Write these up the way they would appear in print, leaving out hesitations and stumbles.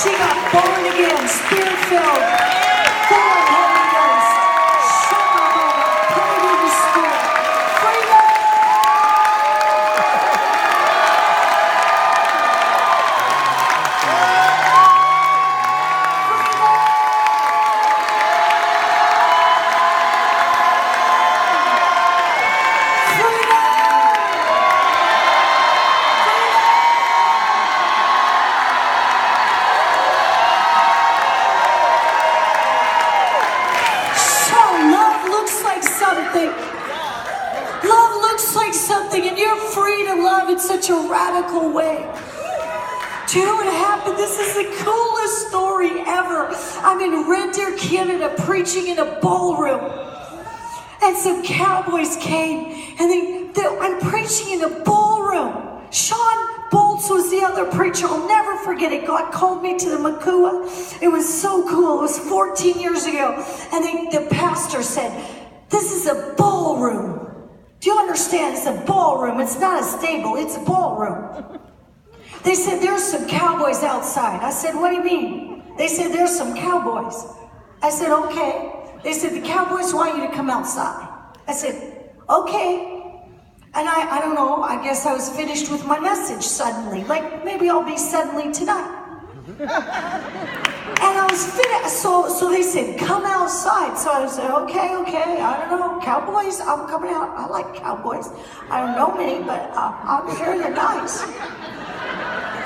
She got born again, spirit-filled, full of Holy Ghost. Shabba-babba, prayed in the Spirit. Freedom! Love looks like something, and you're free to love in such a radical way. Do you know what happened? This is the coolest story ever. I'm in Red Deer, Canada, preaching in a ballroom, and some cowboys came, and I'm preaching in a ballroom. Sean Bolts was the other preacher. I'll never forget it. God called me to the Makua. It was so cool. It was 14 years ago, and the pastor said, "This is a ballroom. Do you understand? It's a ballroom. It's not a stable. It's a ballroom." They said, "There's some cowboys outside." I said, "What do you mean?" They said, "There's some cowboys." I said, "Okay." They said, "The cowboys want you to come outside." I said, "Okay." And I don't know, I guess I was finished with my message suddenly. Like, maybe I'll be suddenly tonight. And I was finished, so they said, "Come outside." So I said, okay, I don't know, cowboys, I'm coming out. I like cowboys. I don't know many, but I'm sure they're nice.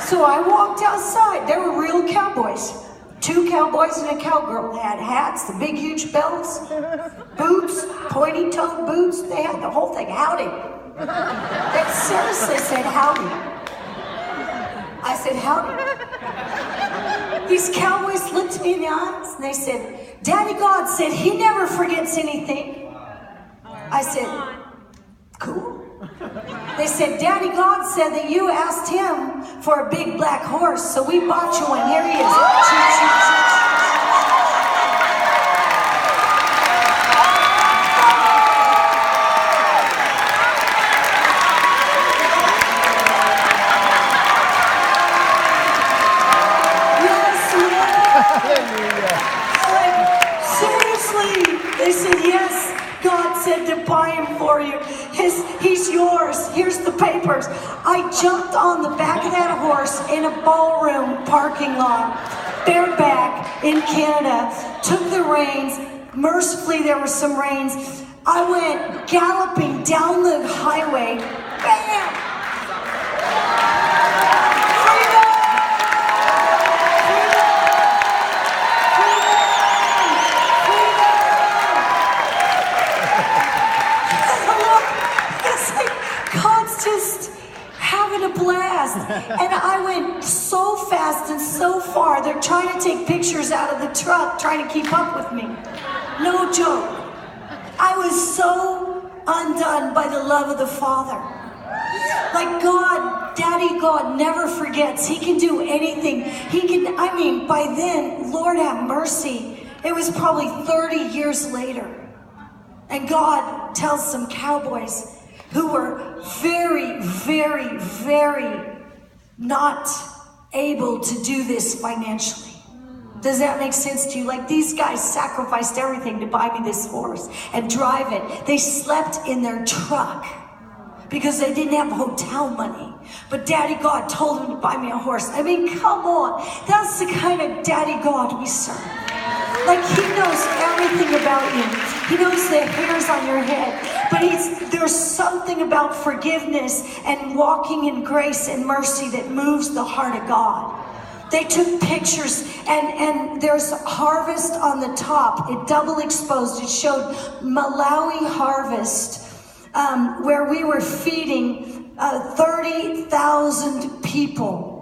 So I walked outside. There were real cowboys. 2 cowboys and a cowgirl. They had hats, the big huge belts, boots, pointy-toed boots. They had the whole thing. Howdy. They seriously said howdy. I said howdy. These cowboys looked me in the eyes and they said, "Daddy God said he never forgets anything." I said, "Cool." They said, "Daddy God said that you asked him for a big black horse, so we bought you one. Here he is." Seriously, they said, "Yes, God said to buy him for you. He's yours. Here's the papers." I jumped on the back of that horse in a ballroom parking lot, bareback in Canada, took the reins. Mercifully, there were some reins. I went galloping down the highway. Bam! Just having a blast. And I went so fast and so far. They're trying to take pictures out of the truck, trying to keep up with me. No joke. I was so undone by the love of the Father. Like God, Daddy God never forgets. He can do anything. By then, Lord have mercy, it was probably 30 years later. And God tells some cowboys who were very, very, very not able to do this financially. Does that make sense to you? Like, these guys sacrificed everything to buy me this horse and drive it. They slept in their truck because they didn't have hotel money. But Daddy God told them to buy me a horse. I mean, come on. That's the kind of Daddy God we serve. Like, he knows everything about you. He knows the hairs on your head. But there's something about forgiveness and walking in grace and mercy that moves the heart of God. They took pictures, and there's harvest on the top. It double exposed. It showed Malawi harvest, where we were feeding 30,000 people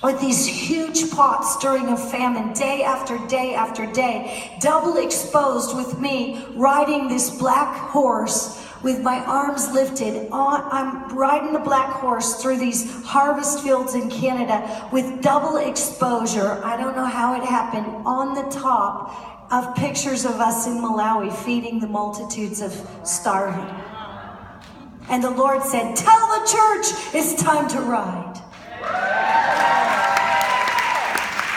with these huge pots during a famine, day after day after day, double exposed, with me riding this black horse with my arms lifted. I'm riding the black horse through these harvest fields in Canada with double exposure. I don't know how it happened, on the top of pictures of us in Malawi feeding the multitudes of starving. And the Lord said, "Tell the church it's time to ride."